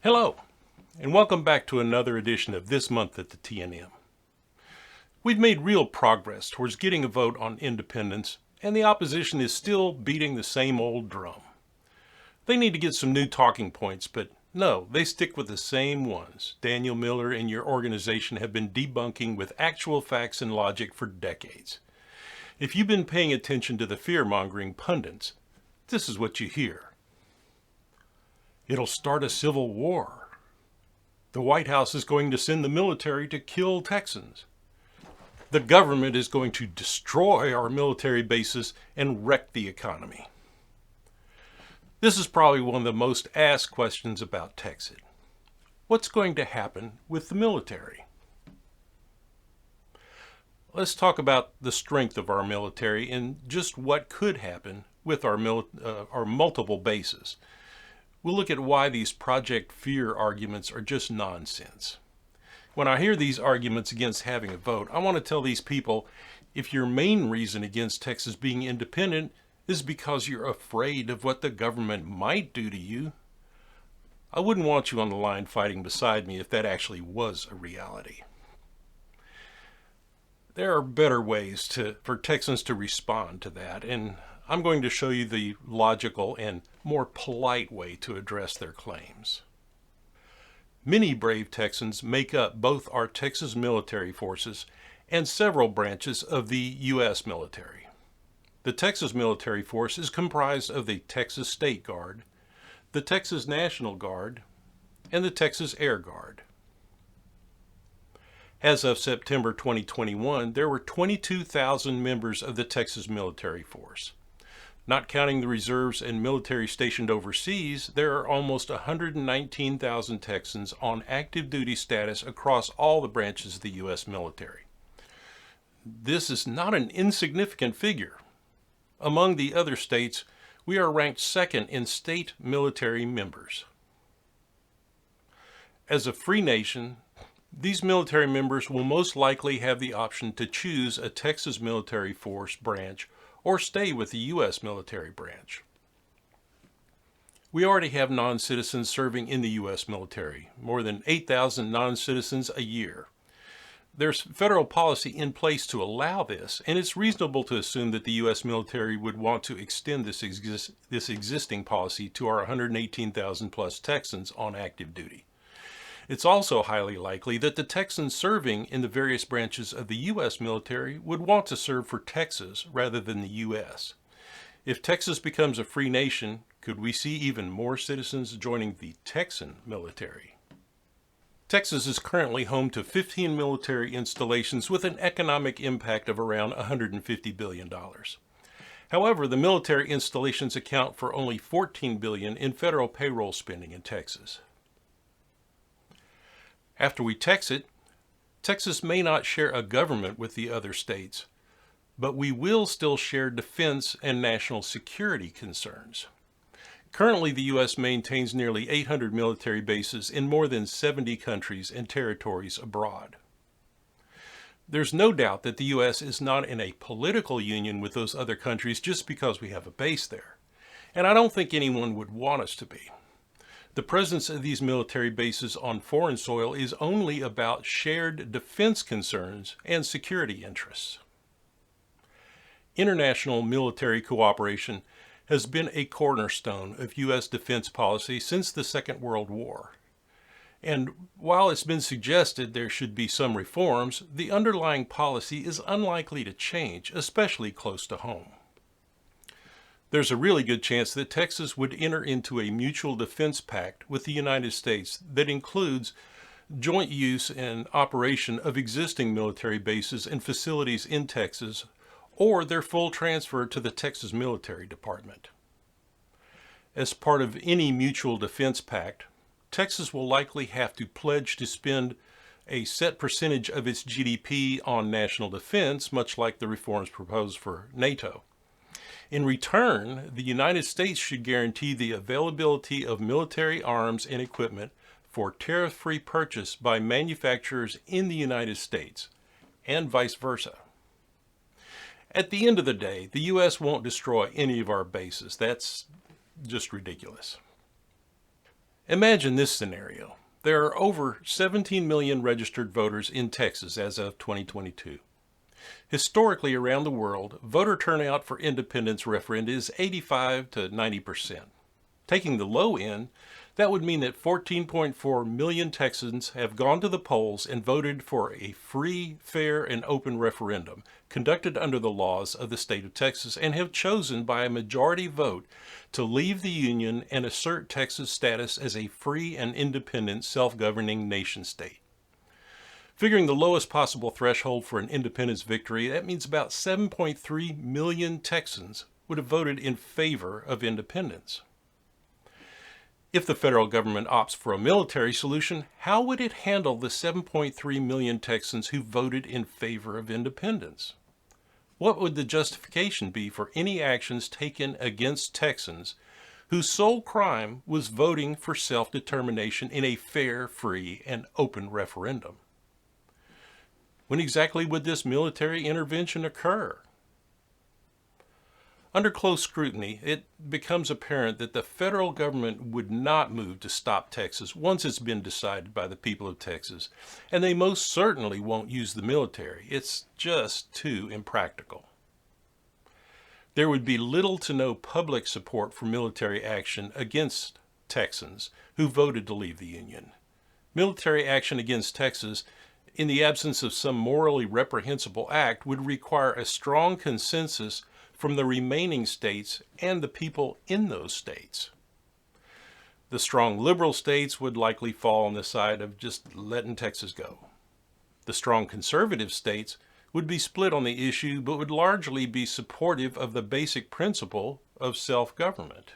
Hello, and welcome back to another edition of This Month at the TNM. We've made real progress towards getting a vote on independence, and the opposition is still beating the same old drum. They need to get some new talking points, but no, they stick with the same ones Daniel Miller and your organization have been debunking with actual facts and logic for decades. If you've been paying attention to the fear-mongering pundits, this is what you hear. It'll start a civil war. The White House is going to send the military to kill Texans. The government is going to destroy our military bases and wreck the economy. This is probably one of the most asked questions about Texas. What's going to happen with the military? Let's talk about the strength of our military and just what could happen with our multiple bases. We'll look at why these Project Fear arguments are just nonsense. When I hear these arguments against having a vote, I want to tell these people, if your main reason against Texas being independent is because you're afraid of what the government might do to you, I wouldn't want you on the line fighting beside me if that actually was a reality. There are better ways for Texans to respond to that, and I'm going to show you the logical and more polite way to address their claims. Many brave Texans make up both our Texas military forces and several branches of the U.S. military. The Texas military force is comprised of the Texas State Guard, the Texas National Guard, and the Texas Air Guard. As of September 2021, there were 22,000 members of the Texas military force. Not counting the reserves and military stationed overseas, there are almost 119,000 Texans on active duty status across all the branches of the U.S. military. This is not an insignificant figure. Among the other states, we are ranked second in state military members. As a free nation, these military members will most likely have the option to choose a Texas military force branch or stay with the U.S. military branch. We already have non-citizens serving in the U.S. military, more than 8,000 non-citizens a year. There's federal policy in place to allow this, and it's reasonable to assume that the U.S. military would want to extend this existing policy to our 118,000 plus Texans on active duty. It's also highly likely that the Texans serving in the various branches of the U.S. military would want to serve for Texas rather than the U.S. If Texas becomes a free nation, could we see even more citizens joining the Texan military? Texas is currently home to 15 military installations with an economic impact of around $150 billion. However, the military installations account for only $14 billion in federal payroll spending in Texas. After we tax it, Texas may not share a government with the other states, but we will still share defense and national security concerns. Currently, the U.S. maintains nearly 800 military bases in more than 70 countries and territories abroad. There's no doubt that the U.S. is not in a political union with those other countries just because we have a base there, and I don't think anyone would want us to be. The presence of these military bases on foreign soil is only about shared defense concerns and security interests. International military cooperation has been a cornerstone of U.S. defense policy since the Second World War. And while it's been suggested there should be some reforms, the underlying policy is unlikely to change, especially close to home. There's a really good chance that Texas would enter into a mutual defense pact with the United States that includes joint use and operation of existing military bases and facilities in Texas, or their full transfer to the Texas Military Department. As part of any mutual defense pact, Texas will likely have to pledge to spend a set percentage of its GDP on national defense, much like the reforms proposed for NATO. In return, the United States should guarantee the availability of military arms and equipment for tariff-free purchase by manufacturers in the United States, and vice versa. At the end of the day, the U.S. won't destroy any of our bases. That's just ridiculous. Imagine this scenario. There are over 17 million registered voters in Texas as of 2022. Historically, around the world, voter turnout for independence referenda is 85 to 90%. Taking the low end, that would mean that 14.4 million Texans have gone to the polls and voted for a free, fair, and open referendum conducted under the laws of the state of Texas and have chosen by a majority vote to leave the Union and assert Texas' status as a free and independent self-governing nation-state. Figuring the lowest possible threshold for an independence victory, that means about 7.3 million Texans would have voted in favor of independence. If the federal government opts for a military solution, how would it handle the 7.3 million Texans who voted in favor of independence? What would the justification be for any actions taken against Texans whose sole crime was voting for self-determination in a fair, free, and open referendum? When exactly would this military intervention occur? Under close scrutiny, it becomes apparent that the federal government would not move to stop Texas once it's been decided by the people of Texas, and they most certainly won't use the military. It's just too impractical. There would be little to no public support for military action against Texans who voted to leave the Union. Military action against Texas, in the absence of some morally reprehensible act, would require a strong consensus from the remaining states and the people in those states. The strong liberal states would likely fall on the side of just letting Texas go. The strong conservative states would be split on the issue, but would largely be supportive of the basic principle of self-government.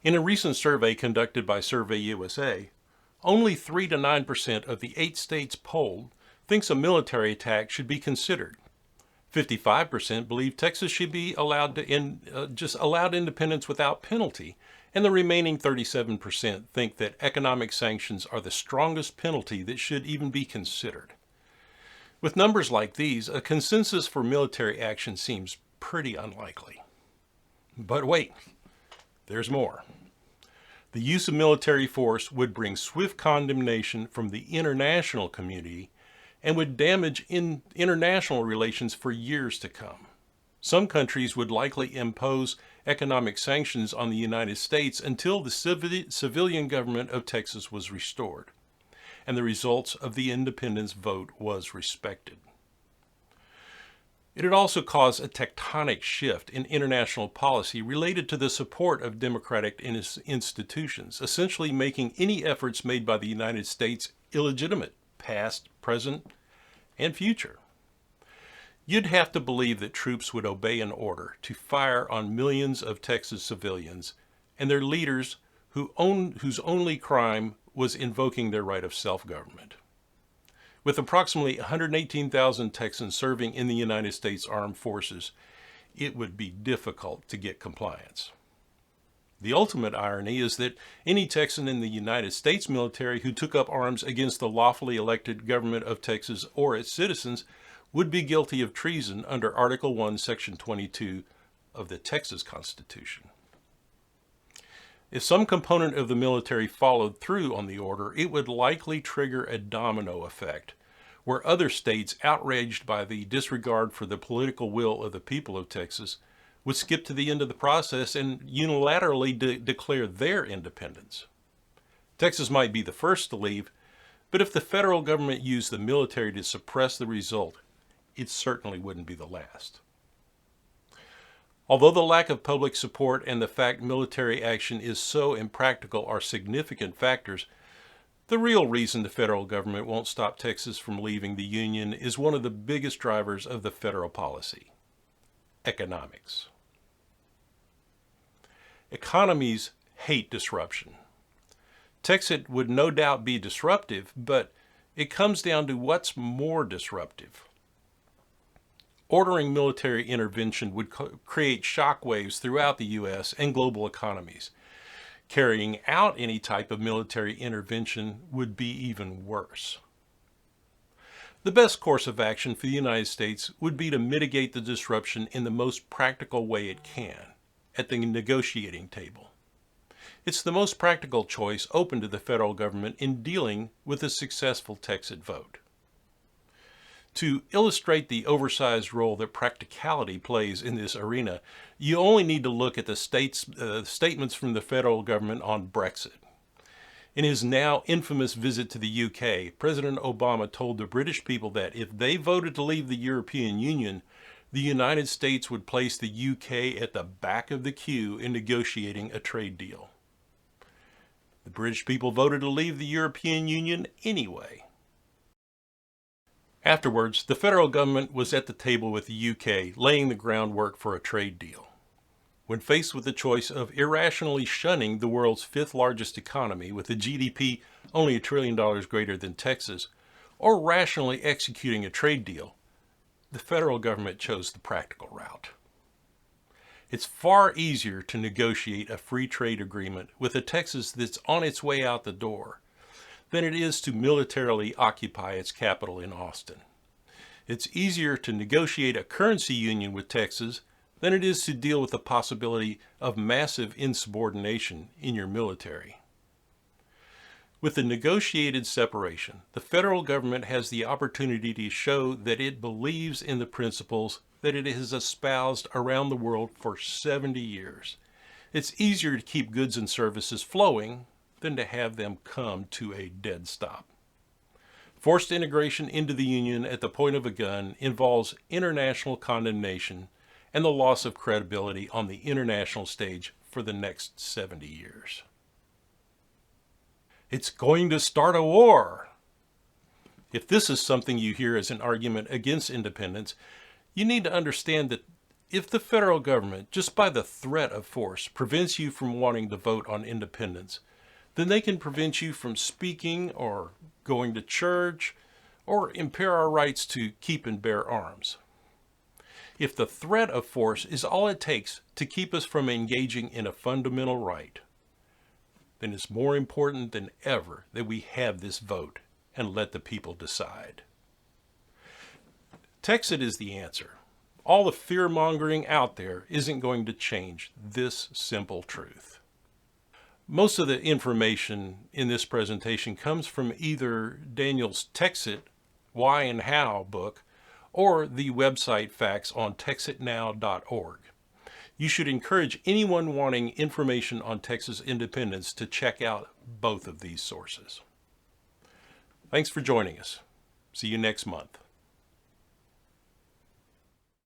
In a recent survey conducted by Survey USA, only 3 to 9% of the 8 states polled thinks a military attack should be considered. 55% believe Texas should be allowed independence without penalty, and the remaining 37% think that economic sanctions are the strongest penalty that should even be considered. With numbers like these, a consensus for military action seems pretty unlikely. But wait, there's more. The use of military force would bring swift condemnation from the international community and would damage international relations for years to come. Some countries would likely impose economic sanctions on the United States until the civilian government of Texas was restored, and the results of the independence vote was respected. It would also cause a tectonic shift in international policy related to the support of democratic institutions, essentially making any efforts made by the United States illegitimate, past, present, and future. You'd have to believe that troops would obey an order to fire on millions of Texas civilians and their leaders whose only crime was invoking their right of self-government. With approximately 118,000 Texans serving in the United States Armed Forces, it would be difficult to get compliance. The ultimate irony is that any Texan in the United States military who took up arms against the lawfully elected government of Texas or its citizens would be guilty of treason under Article 1, Section 22 of the Texas Constitution. If some component of the military followed through on the order, it would likely trigger a domino effect, where other states, outraged by the disregard for the political will of the people of Texas, would skip to the end of the process and unilaterally declare their independence. Texas might be the first to leave, but if the federal government used the military to suppress the result, it certainly wouldn't be the last. Although the lack of public support and the fact military action is so impractical are significant factors, the real reason the federal government won't stop Texas from leaving the Union is one of the biggest drivers of the federal policy: economics. Economies hate disruption. Texas would no doubt be disruptive, but it comes down to what's more disruptive. Ordering military intervention would create shockwaves throughout the U.S. and global economies. Carrying out any type of military intervention would be even worse. The best course of action for the United States would be to mitigate the disruption in the most practical way it can, at the negotiating table. It's the most practical choice open to the federal government in dealing with a successful Texit vote. To illustrate the oversized role that practicality plays in this arena, you only need to look at the statements from the federal government on Brexit. In his now infamous visit to the UK, President Obama told the British people that if they voted to leave the European Union, the United States would place the UK at the back of the queue in negotiating a trade deal. The British people voted to leave the European Union anyway. Afterwards, the federal government was at the table with the UK, laying the groundwork for a trade deal. When faced with the choice of irrationally shunning the world's fifth largest economy with a GDP only $1 trillion greater than Texas, or rationally executing a trade deal, the federal government chose the practical route. It's far easier to negotiate a free trade agreement with a Texas that's on its way out the door than it is to militarily occupy its capital in Austin. It's easier to negotiate a currency union with Texas than it is to deal with the possibility of massive insubordination in your military. With the negotiated separation, the federal government has the opportunity to show that it believes in the principles that it has espoused around the world for 70 years. It's easier to keep goods and services flowing than to have them come to a dead stop. Forced integration into the Union at the point of a gun involves international condemnation and the loss of credibility on the international stage for the next 70 years. It's going to start a war. If this is something you hear as an argument against independence, you need to understand that if the federal government, just by the threat of force, prevents you from wanting to vote on independence, then they can prevent you from speaking or going to church or impair our rights to keep and bear arms. If the threat of force is all it takes to keep us from engaging in a fundamental right, then it's more important than ever that we have this vote and let the people decide. Texit is the answer. All the fear-mongering out there isn't going to change this simple truth. Most of the information in this presentation comes from either Daniel's Texit, Why and How book, or the website facts on texitnow.org. You should encourage anyone wanting information on Texas independence to check out both of these sources. Thanks for joining us. See you next month.